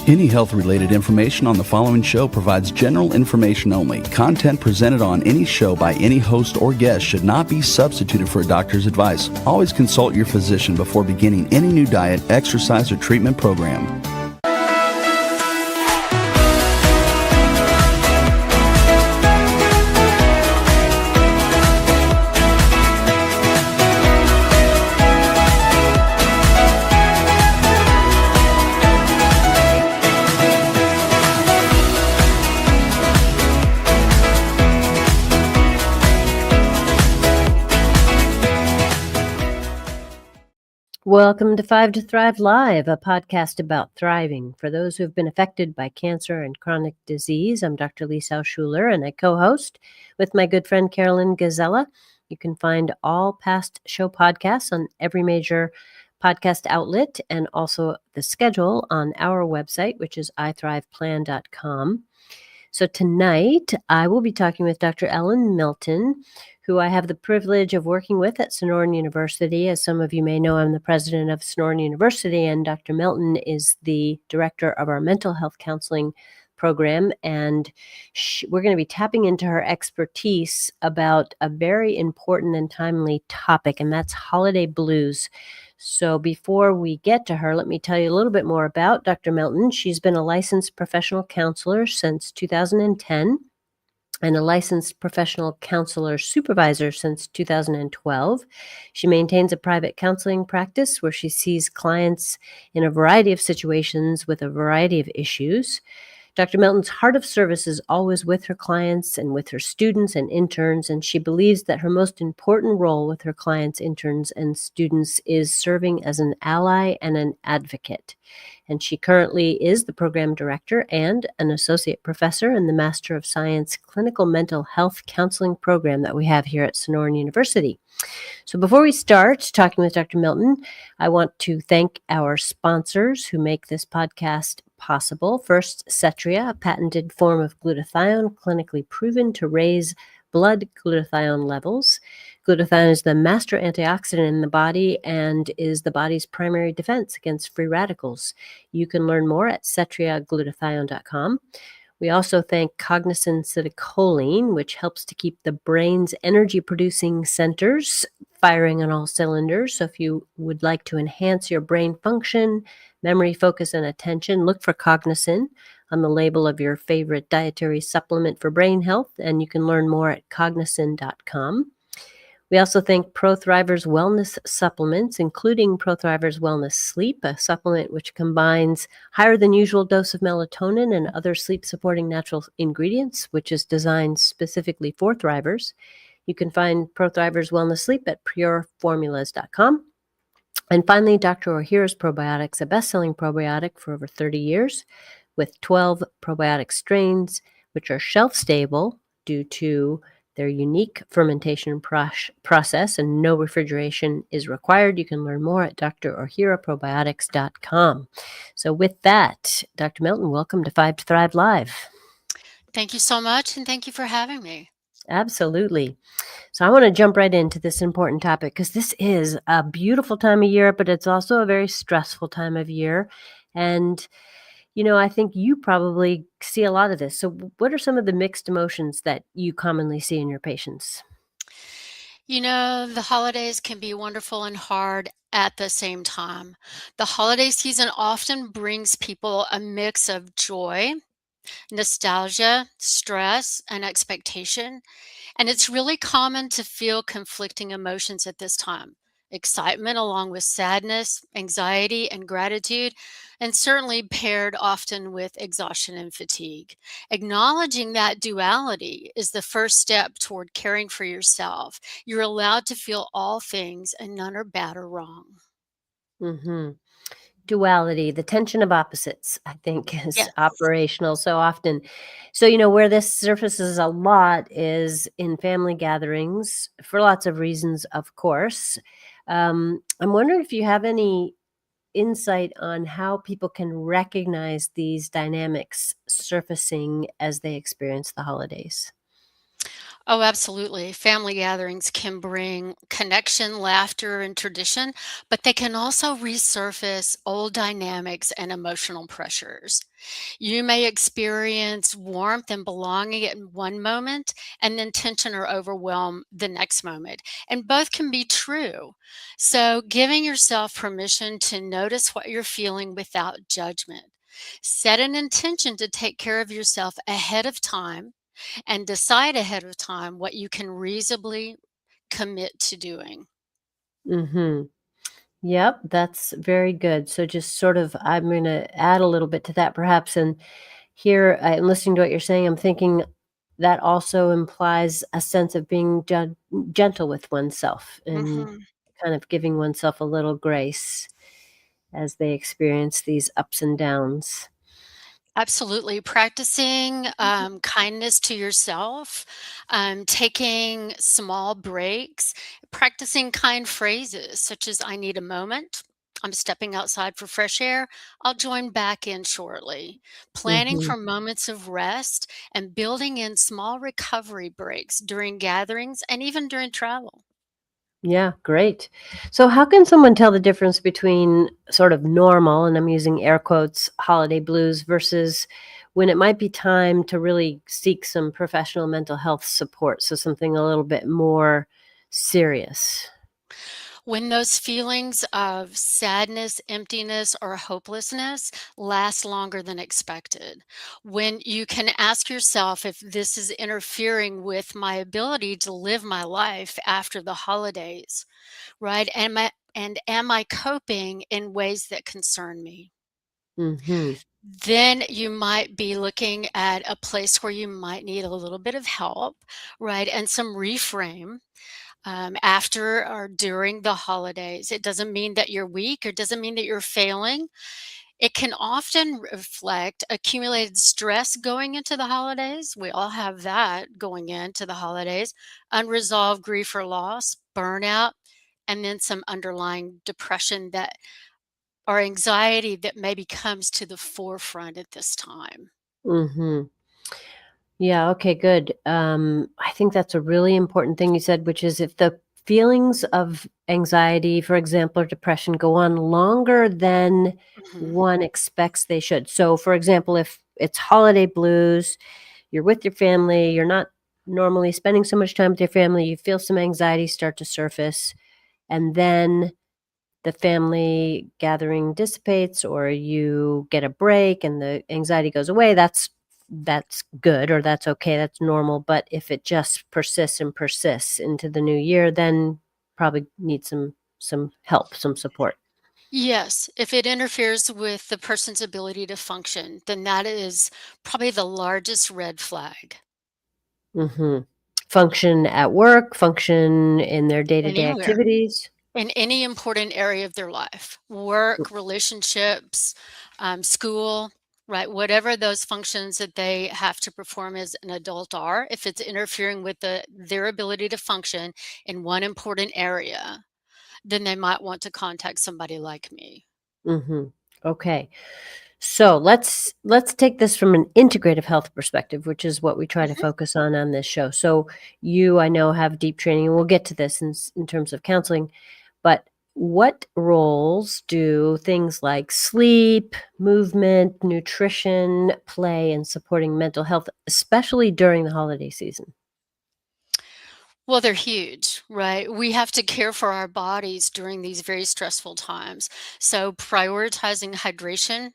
Any health-related information on the following show provides general information only. Content presented on any show by any host or guest should not be substituted for a doctor's advice. Always consult your physician before beginning any new diet, exercise, or treatment program. Welcome to Five to Thrive Live, a podcast about thriving. For those who have been affected by cancer and chronic disease, I'm Dr. Lisa Schuler, and I co-host with my good friend Carolyn Gazella. You can find all past show podcasts on every major podcast outlet and also the schedule on our website, which is ithriveplan.com. So tonight, I will be talking with Dr. Ellen Milton, who I have the privilege of working with at Sonoran University. As some of you may know, I'm the president of Sonoran University, and Dr. Milton is the director of our mental health counseling program. And we're going to be tapping into her expertise about a very important and timely topic, and that's holiday blues. So before we get to her, let me tell you a little bit more about Dr. Milton. She's been a licensed professional counselor since 2010 and a licensed professional counselor supervisor since 2012. She maintains a private counseling practice where she sees clients in a variety of situations with a variety of issues. Dr. Milton's heart of service is always with her clients and with her students and interns, and she believes that her most important role with her clients, interns, and students is serving as an ally and an advocate. And she currently is the program director and an associate professor in the Master of Science Clinical Mental Health Counseling program that we have here at Sonoran University. So before we start talking with Dr. Milton, I want to thank our sponsors who make this podcast possible. First, Cetria, a patented form of glutathione clinically proven to raise blood glutathione levels. Glutathione is the master antioxidant in the body and is the body's primary defense against free radicals. You can learn more at cetriaglutathione.com. We also thank Cognizin Citicoline, which helps to keep the brain's energy-producing centers firing on all cylinders. So if you would like to enhance your brain function, memory, focus, and attention, look for Cognizin on the label of your favorite dietary supplement for brain health, and you can learn more at cognizin.com. We also thank ProThrivers Wellness Supplements, including ProThrivers Wellness Sleep, a supplement which combines higher than usual dose of melatonin and other sleep-supporting natural ingredients, which is designed specifically for thrivers. You can find ProThrivers Wellness Sleep at pureformulas.com. And finally, Dr. Ohhira's Probiotics, a best-selling probiotic for over 30 years with 12 probiotic strains, which are shelf-stable due to their unique fermentation process, and no refrigeration is required. You can learn more at drohhiraprobiotics.com. So with that, Dr. Milton, welcome to Five to Thrive Live. Thank you so much, and thank you for having me. Absolutely. So I want to jump right into this important topic because this is a beautiful time of year, but it's also a very stressful time of year. And I think you probably see a lot of this. So what are some of the mixed emotions that you commonly see in your patients? The holidays can be wonderful and hard at the same time. The holiday season often brings people a mix of joy, nostalgia, stress, and expectation. And it's really common to feel conflicting emotions at this time. Excitement along with sadness, anxiety, and gratitude, and certainly paired often with exhaustion and fatigue. Acknowledging that duality is the first step toward caring for yourself. You're allowed to feel all things, and none are bad or wrong. Mm-hmm. Duality, the tension of opposites, I think is Yes. operational so often. So, where this surfaces a lot is in family gatherings for lots of reasons, of course. I'm wondering if you have any insight on how people can recognize these dynamics surfacing as they experience the holidays. Oh, absolutely. Family gatherings can bring connection, laughter, and tradition, but they can also resurface old dynamics and emotional pressures. You may experience warmth and belonging in one moment and then tension or overwhelm the next moment. And both can be true. So, giving yourself permission to notice what you're feeling without judgment. Set an intention to take care of yourself ahead of time and decide ahead of time what you can reasonably commit to doing. Mm-hmm. Yep, that's very good. So just sort of, I'm going to add a little bit to that perhaps. And here, I'm listening to what you're saying. I'm thinking that also implies a sense of being gentle with oneself and Mhm. kind of giving oneself a little grace as they experience these ups and downs. Absolutely. Practicing kindness to yourself, taking small breaks, practicing kind phrases such as, I need a moment. I'm stepping outside for fresh air. I'll join back in shortly. Planning Hmm. for moments of rest and building in small recovery breaks during gatherings and even during travel. Yeah, great. So, how can someone tell the difference between sort of normal, and I'm using air quotes, holiday blues versus when it might be time to really seek some professional mental health support? So, something a little bit more serious. When those feelings of sadness, emptiness, or hopelessness last longer than expected, when you can ask yourself if this is interfering with my ability to live my life after the holidays, right? Am I coping in ways that concern me? Hmm. Then you might be looking at a place where you might need a little bit of help, right? And some reframe after or during the holidays. It doesn't mean that you're weak or doesn't mean that you're failing. It can often reflect accumulated stress going into the holidays. We all have that going into the holidays, unresolved grief or loss, burnout, and then some underlying depression that or anxiety that maybe comes to the forefront at this time. Hmm. Yeah, okay, good. I think that's a really important thing you said, which is if the feelings of anxiety, for example, or depression go on longer than Mhm. one expects they should. So, for example, if it's holiday blues, you're with your family, you're not normally spending so much time with your family, you feel some anxiety start to surface, and then the family gathering dissipates or you get a break and the anxiety goes away, that's good or that's okay, that's normal. But if it just persists and persists into the new year, then probably need some help, some support. Yes, if it interferes with the person's ability to function, then that is probably the largest red flag Hmm. Function at work, function in their day-to-day anywhere activities. in any important area of their life, work, relationships, school, right? Whatever those functions that they have to perform as an adult are, if it's interfering with their ability to function in one important area, then they might want to contact somebody like me. Hmm. Okay. So let's take this from an integrative health perspective, which is what we try to Mhm. focus on this show. So you, I know, have deep training, and we'll get to this in terms of counseling. But what roles do things like sleep, movement, nutrition play in supporting mental health, especially during the holiday season? Well, they're huge, right? We have to care for our bodies during these very stressful times. So, prioritizing hydration,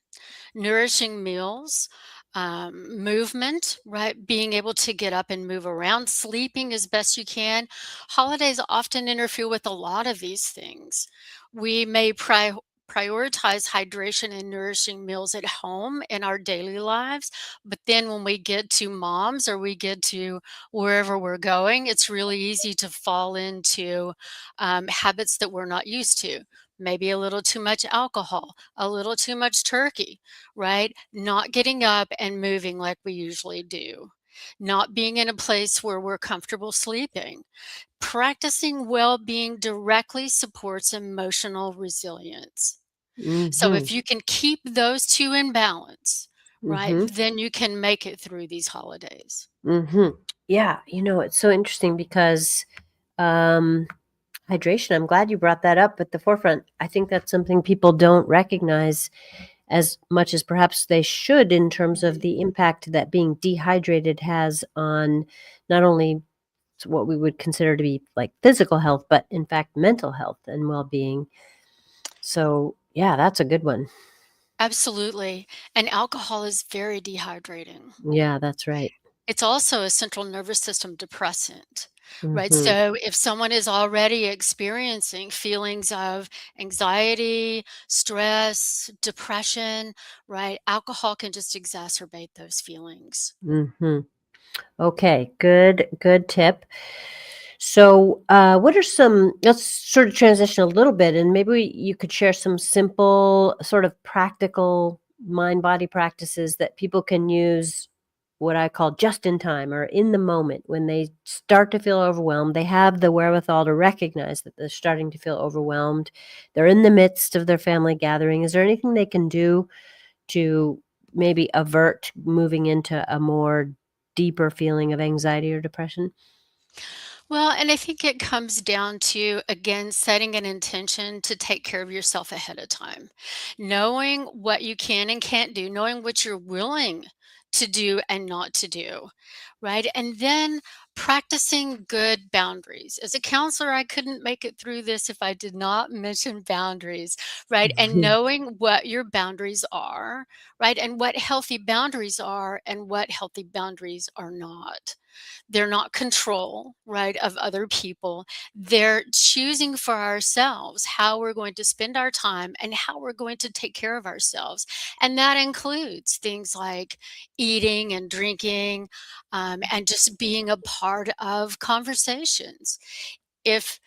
nourishing meals, movement, right? Being able to get up and move around, sleeping as best you can. Holidays often interfere with a lot of these things. We may prioritize hydration and nourishing meals at home in our daily lives, but then when we get to moms or we get to wherever we're going, it's really easy to fall into habits that we're not used to. Maybe a little too much alcohol, a little too much turkey, right? Not getting up and moving like we usually do, not being in a place where we're comfortable sleeping. Practicing well being directly supports emotional resilience. So, Mhm. if you can keep those two in balance, right, Mhm. then you can make it through these holidays. Mhm. Yeah, it's so interesting because um, hydration, I'm glad you brought that up at the forefront. I think that's something people don't recognize as much as perhaps they should in terms of the impact that being dehydrated has on not only what we would consider to be like physical health, but in fact, mental health and well being. So, yeah, that's a good one. Absolutely. And alcohol is very dehydrating. Yeah, that's right. It's also a central nervous system depressant, right? Hmm. So if someone is already experiencing feelings of anxiety, stress, depression, right? Alcohol can just exacerbate those feelings. Hmm. Okay, good tip. So, what are some, let's sort of transition a little bit and maybe you could share some simple, sort of practical mind body practices that people can use, what I call just in time or in the moment when they start to feel overwhelmed. They have the wherewithal to recognize that they're starting to feel overwhelmed. They're in the midst of their family gathering. Is there anything they can do to maybe avert moving into a more deeper feeling of anxiety or depression? Well, and I think it comes down to, again, setting an intention to take care of yourself ahead of time. Knowing what you can and can't do, knowing what you're willing to do and not to do, right? And then practicing good boundaries. As a counselor, I couldn't make it through this if I did not mention boundaries, right? And knowing what your boundaries are, right? And what healthy boundaries are and what healthy boundaries are not. They're not control, right, of other people. They're choosing for ourselves how we're going to spend our time and how we're going to take care of ourselves. And that includes things like eating and drinking, and just being a part of conversations. If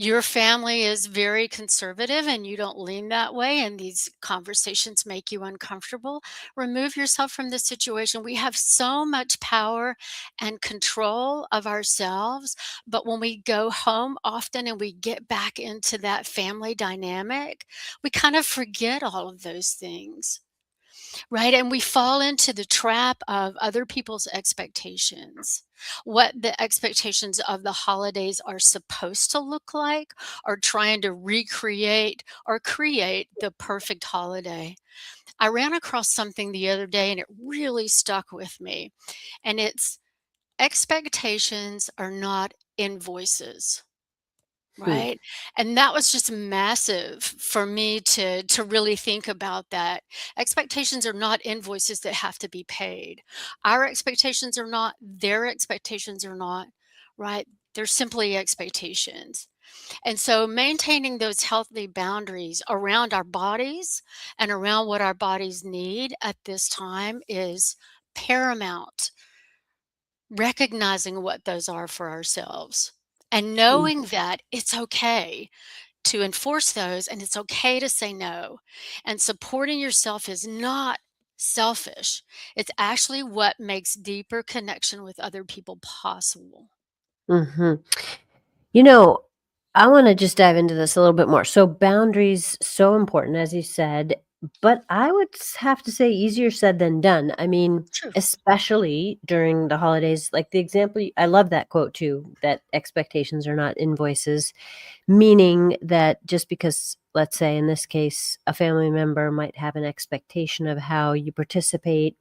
your family is very conservative and you don't lean that way and these conversations make you uncomfortable, remove yourself from the situation. We have so much power and control of ourselves, but when we go home often and we get back into that family dynamic, we kind of forget all of those things. Right, and we fall into the trap of other people's expectations. What the expectations of the holidays are supposed to look like, or trying to recreate or create the perfect holiday. I ran across something the other day and it really stuck with me, and it's expectations are not invoices. Hmm. Right? And that was just massive for me to really think about that. Expectations are not invoices that have to be paid. Our expectations are not, their expectations are not, right? They're simply expectations. And so maintaining those healthy boundaries around our bodies and around what our bodies need at this time is paramount. Recognizing what those are for ourselves and Mm. knowing that it's okay to enforce those and it's okay to say no. And supporting yourself is not selfish. It's actually what makes deeper connection with other people possible. Mhm. You know, I wanna just dive into this a little bit more. So boundaries, so important, as you said, but I would have to say easier said than done. I mean, True. especially during the holidays, like the example I love that quote too, that expectations are not invoices, meaning that just because, let's say in this case, a family member might have an expectation of how you participate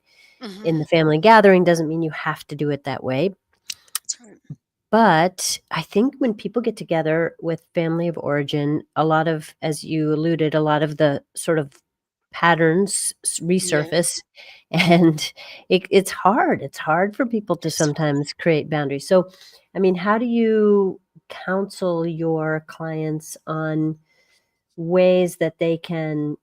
in Mhm. the family gathering doesn't mean you have to do it that way. That's right. But I think when people get together with family of origin, a lot of, as you alluded, a lot of the sort of patterns Yeah, resurface, and it's hard. It's hard for people to it's hard. sometimes create boundaries. So, I mean, how do you counsel your clients on ways that they can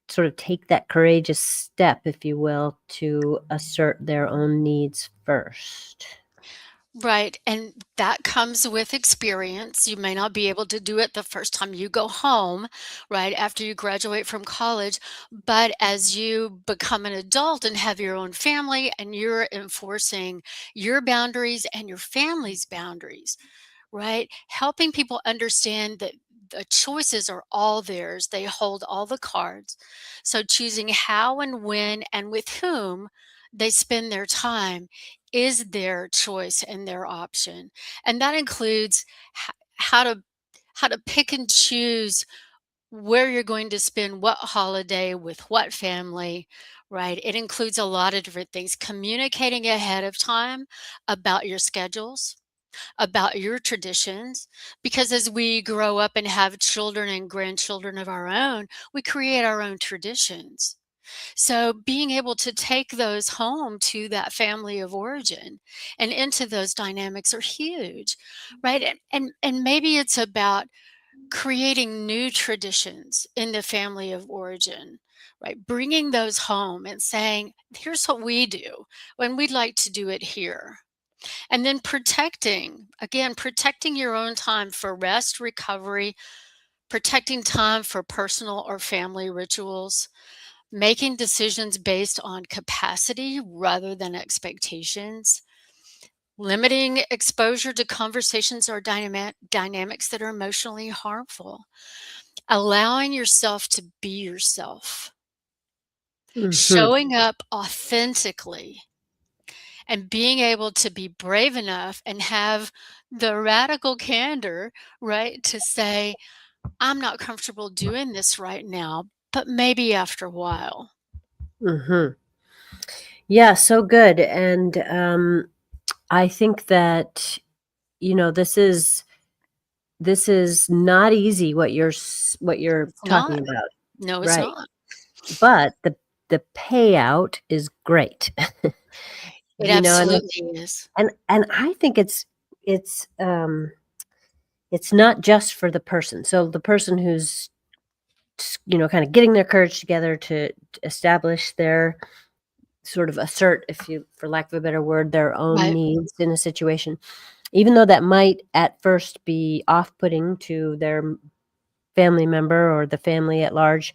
sort of take that courageous step, if you will, to assert their own needs first? Right, and that comes with experience. You may not be able to do it the first time you go home, right, after you graduate from college, but as you become an adult and have your own family and you're enforcing your boundaries and your family's boundaries, right? Helping people understand that the choices are all theirs. They hold all the cards. So choosing how and when and with whom they spend their time is their choice and their option. And that includes how to pick and choose where you're going to spend what holiday with what family, right? It includes a lot of different things. Communicating ahead of time about your schedules, about your traditions, because as we grow up and have children and grandchildren of our own, we create our own traditions. So being able to take those home to that family of origin and into those dynamics are huge, right? And maybe it's about creating new traditions in the family of origin, right? Bringing those home and saying, here's what we do when we'd like to do it here. And then protecting your own time for rest, recovery, protecting time for personal or family rituals, making decisions based on capacity rather than expectations, limiting exposure to conversations or dynamics that are emotionally harmful, allowing yourself to be yourself, Mhm. showing up authentically, and being able to be brave enough and have the radical candor, right, to say, I'm not comfortable doing this right now, but maybe after a while. Mhm. Yeah, so good. And I think that, this is not easy what what you're It's talking not. about, No, it's right? not. But the payout is great. It You know, absolutely is. and I think it's not just for the person. So the person who's kind of getting their courage together to establish their sort of assert, if you, for lack of a better word, their own Right. needs in a situation, even though that might at first be off-putting to their family member or the family at large.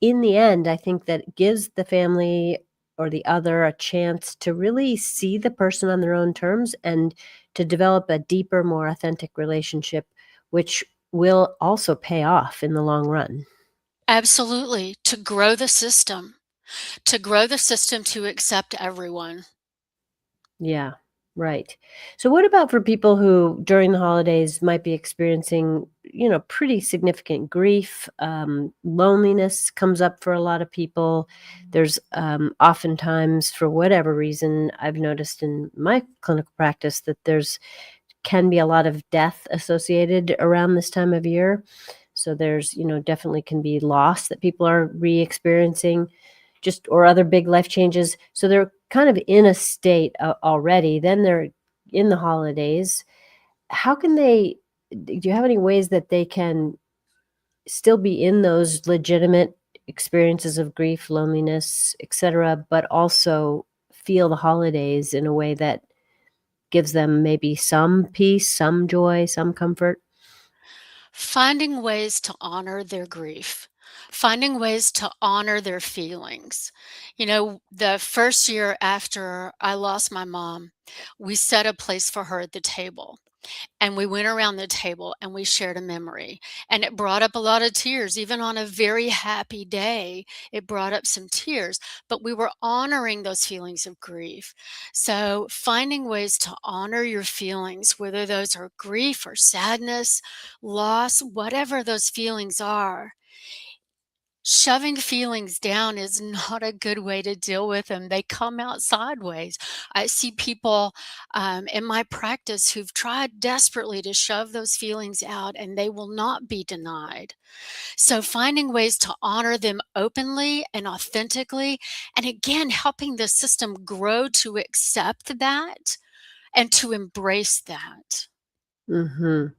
In the end, I think that gives the family or the other a chance to really see the person on their own terms and to develop a deeper, more authentic relationship, which will also pay off in the long run. Absolutely. To grow the system to accept everyone. Yeah, right. So what about for people who during the holidays might be experiencing, pretty significant grief? Loneliness comes up for a lot of people. There's oftentimes, for whatever reason, I've noticed in my clinical practice that there's can be a lot of death associated around this time of year. So there's, definitely can be loss that people are re-experiencing, just or other big life changes. So they're kind of in a state already. Then they're in the holidays. How can they? Do you have any ways that they can still be in those legitimate experiences of grief, loneliness, etc., but also feel the holidays in a way that gives them maybe some peace, some joy, some comfort? Finding ways to honor their grief, finding ways to honor their feelings. The first year after I lost my mom, we set a place for her at the table. And we went around the table and we shared a memory. And it brought up a lot of tears. Even on a very happy day, it brought up some tears. But we were honoring those feelings of grief. So, finding ways to honor your feelings, whether those are grief or sadness, loss, whatever those feelings are, shoving feelings down is not a good way to deal with them. They come out sideways. I see people in my practice who've tried desperately to shove those feelings out and they will not be denied. So, finding ways to honor them openly and authentically, and again, helping the system grow to accept that and to embrace that. Mhm.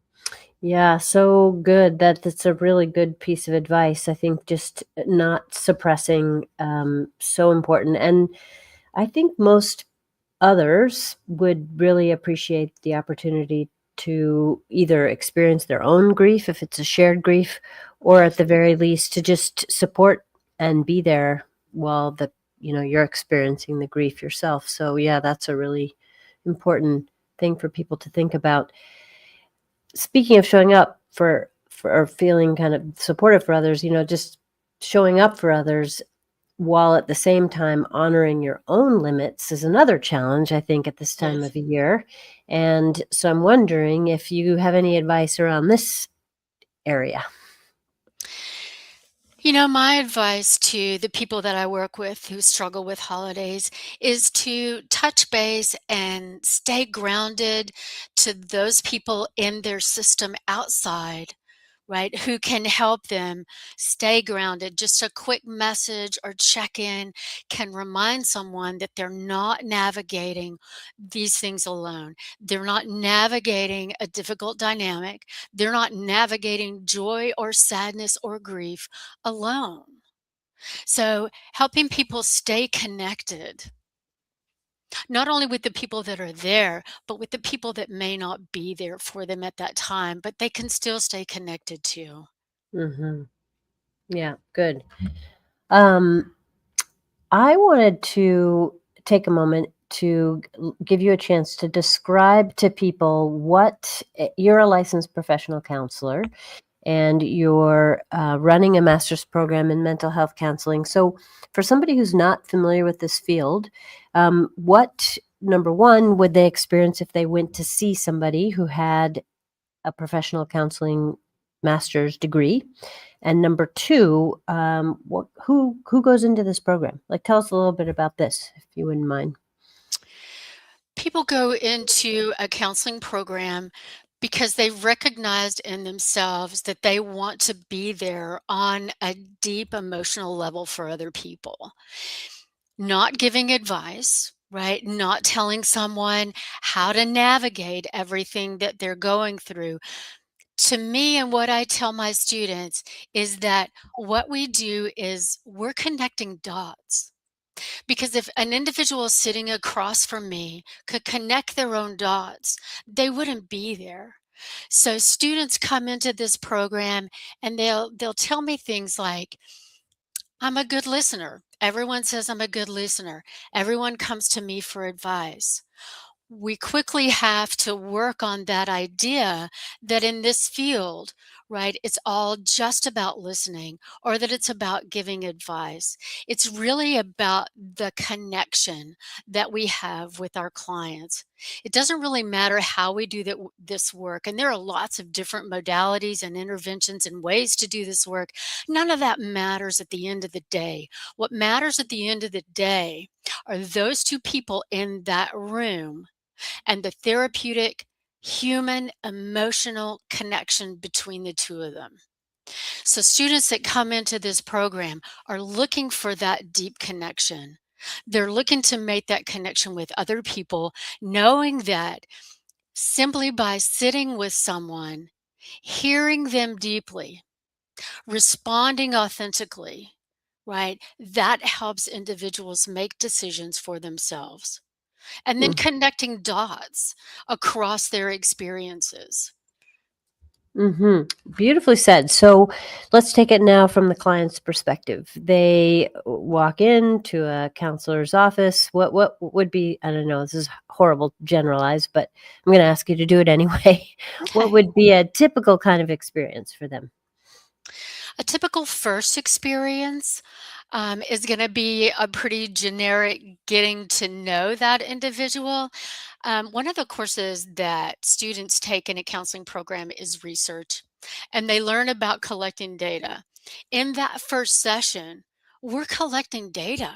Yeah, so good. That's a really good piece of advice. I think just not suppressing, so important. And I think most others would really appreciate the opportunity to either experience their own grief, if it's a shared grief, or at the very least to just support and be there while you're experiencing the grief yourself. So yeah, that's a really important thing for people to think about. Speaking of showing up for or feeling kind of supportive for others, just showing up for others, while at the same time honoring your own limits is another challenge, I think, at this time Yes. of the year. And so I'm wondering if you have any advice around this area. My advice to the people that I work with who struggle with holidays is to touch base and stay grounded to those people in their system outside, right, who can help them stay grounded. Just a quick message or check in can remind someone that they're not navigating these things alone. They're not navigating a difficult dynamic. They're not navigating joy or sadness or grief alone. So, helping people stay connected, not only with the people that are there, but with the people that may not be there for them at that time, but they can still stay connected to. Hmm. Yeah, good. Um, I wanted to take a moment to give you a chance to describe to people what you're a licensed professional counselor and you're running a master's program in mental health counseling. So, for somebody who's not familiar with this field, what number one would they experience if they went to see somebody who had a professional counseling master's degree? And number two, who goes into this program? Like, tell us a little bit about this, if you wouldn't mind. People go into a counseling program because they've recognized in themselves that they want to be there on a deep emotional level for other people. Not giving advice, right? Not telling someone how to navigate everything that they're going through. To me, and what I tell my students is that what we do is we're connecting dots. Because if an individual sitting across from me could connect their own dots, they wouldn't be there. So students come into this program and they'll tell me things like, I'm a good listener. Everyone says I'm a good listener. Everyone comes to me for advice. We quickly have to work on that idea that in this field, right, it's all just about listening or that it's about giving advice. It's really about the connection that we have with our clients. It doesn't really matter how we do this work. And there are lots of different modalities and interventions and ways to do this work. None of that matters at the end of the day. What matters at the end of the day are those two people in that room and the therapeutic human emotional connection between the two of them. So, students that come into this program are looking for that deep connection. They're looking to make that connection with other people, knowing that simply by sitting with someone, hearing them deeply, responding authentically, right, that helps individuals make decisions for themselves and then connecting dots across their experiences. Mm-hmm. Beautifully said. So let's take it now from the client's perspective. They walk into a counselor's office. What would be, I don't know, this is horrible to generalize, but I'm going to ask you to do it anyway. What Okay. would be a typical kind of experience for them? A typical first experience is going to be a pretty generic getting to know that individual. One of the courses that students take in a counseling program is research, and they learn about collecting data. In that first session, we're collecting data.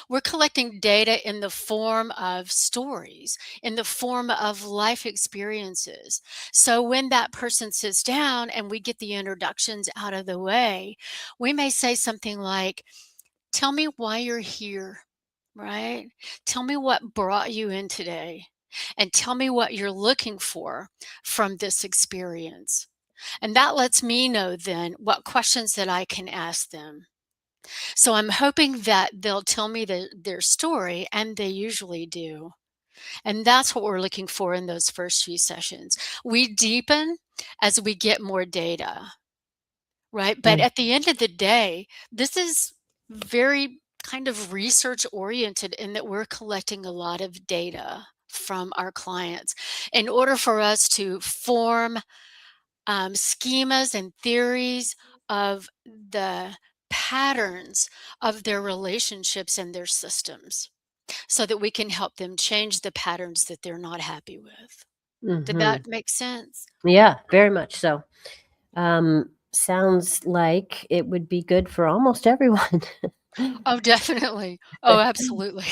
We're collecting data in the form of stories, in the form of life experiences. So when that person sits down and we get the introductions out of the way, we may say something like, tell me why you're here, right? Tell me what brought you in today. And tell me what you're looking for from this experience. And that lets me know then what questions that I can ask them. So I'm hoping that they'll tell me their story, and they usually do. And that's what we're looking for in those first few sessions. We deepen as we get more data, right? But Mm. at the end of the day, this is very kind of research oriented in that we're collecting a lot of data from our clients in order for us to form schemas and theories of the patterns of their relationships and their systems so that we can help them change the patterns that they're not happy with. Did Hmm. that make sense? Yeah, very much so. Sounds like it would be good for almost everyone. Oh, definitely. Oh, absolutely.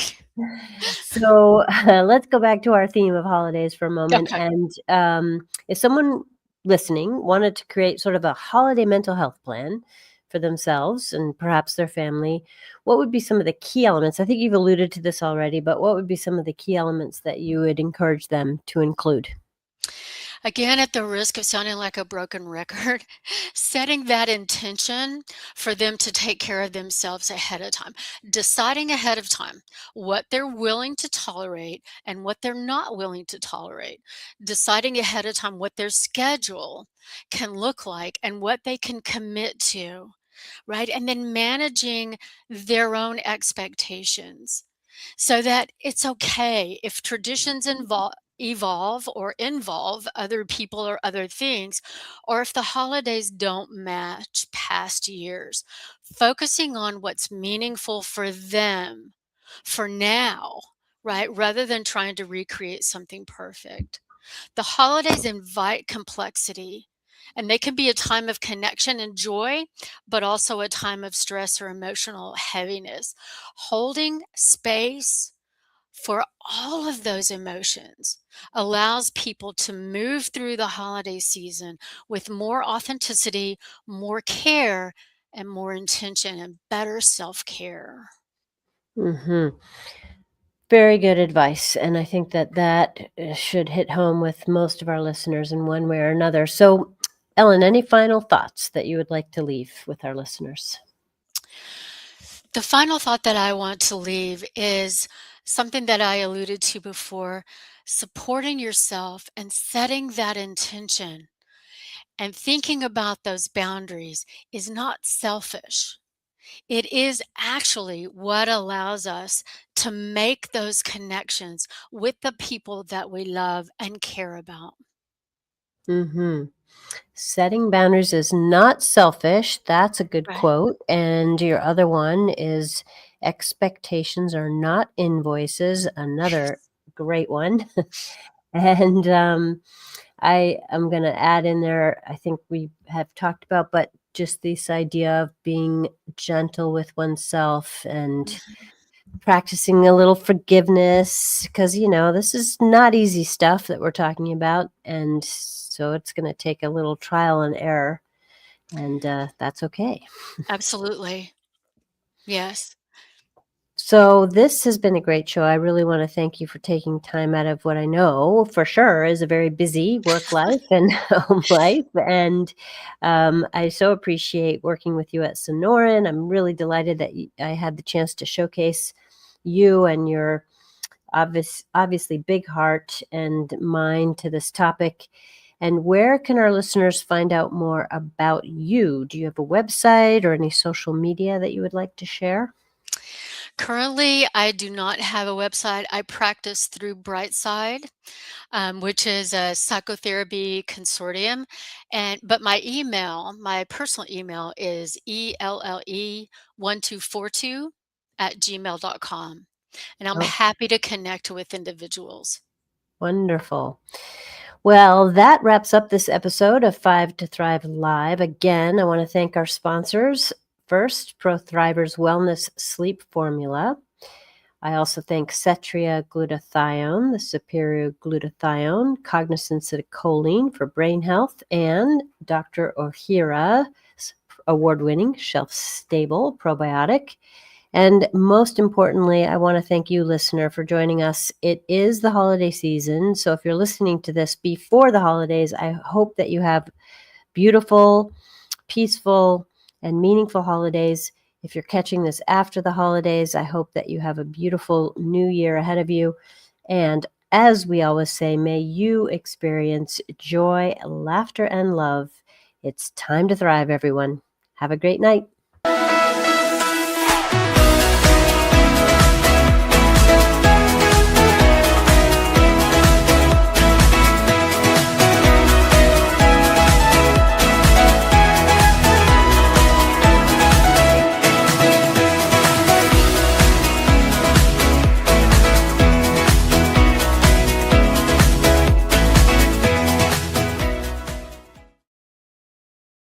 So let's go back to our theme of holidays for a moment. Okay. And if someone listening wanted to create sort of a holiday mental health plan for themselves and perhaps their family, what would be some of the key elements? I think you've alluded to this already, but what would be some of the key elements that you would encourage them to include? Again, at the risk of sounding like a broken record, setting that intention for them to take care of themselves ahead of time, deciding ahead of time what they're willing to tolerate and what they're not willing to tolerate, deciding ahead of time what their schedule can look like and what they can commit to, right? And then managing their own expectations so that it's okay if traditions evolve or involve other people or other things, or if the holidays don't match past years. Focusing on what's meaningful for them for now, right? Rather than trying to recreate something perfect. The holidays invite complexity, and they can be a time of connection and joy, but also a time of stress or emotional heaviness. Holding space for all of those emotions allows people to move through the holiday season with more authenticity, more care, and more intention and better self care. Hmm. Very good advice. And I think that should hit home with most of our listeners in one way or another. So, Ellen, any final thoughts that you would like to leave with our listeners? The final thought that I want to leave is something that I alluded to before, supporting yourself and setting that intention and thinking about those boundaries is not selfish. It is actually what allows us to make those connections with the people that we love and care about. Hmm. Setting boundaries is not selfish. That's a good Right. quote. And your other one is expectations are not invoices. Another great one. And I am going to add in there, I think we have talked about, but just this idea of being gentle with oneself and Mhm. practicing a little forgiveness because, this is not easy stuff that we're talking about. And so it's going to take a little trial and error, and that's okay. Absolutely. Yes. So this has been a great show. I really want to thank you for taking time out of what I know for sure is a very busy work life and home life. And I so appreciate working with you at Sonoran. I'm really delighted that I had the chance to showcase you and your obviously big heart and mind to this topic. And where can our listeners find out more about you? Do you have a website or any social media that you would like to share? Currently, I do not have a website. I practice through Brightside, which is a psychotherapy consortium. But my personal email is ELLE1242 at gmail.com. And I'm Oh, happy to connect with individuals. wonderful. Well, that wraps up this episode of Five to Thrive Live. Again, I want to thank our sponsors. First, ProThrivers Wellness Sleep Formula. I also thank Cetria Glutathione, the superior glutathione, cognizant acetylcholine for brain health, and Dr. Ohhira's award-winning, shelf-stable probiotic. And most importantly, I want to thank you, listener, for joining us. It is the holiday season. So if you're listening to this before the holidays, I hope that you have beautiful, peaceful, and meaningful holidays. If you're catching this after the holidays, I hope that you have a beautiful new year ahead of you. And as we always say, may you experience joy, laughter, and love. It's time to thrive, everyone. Have a great night.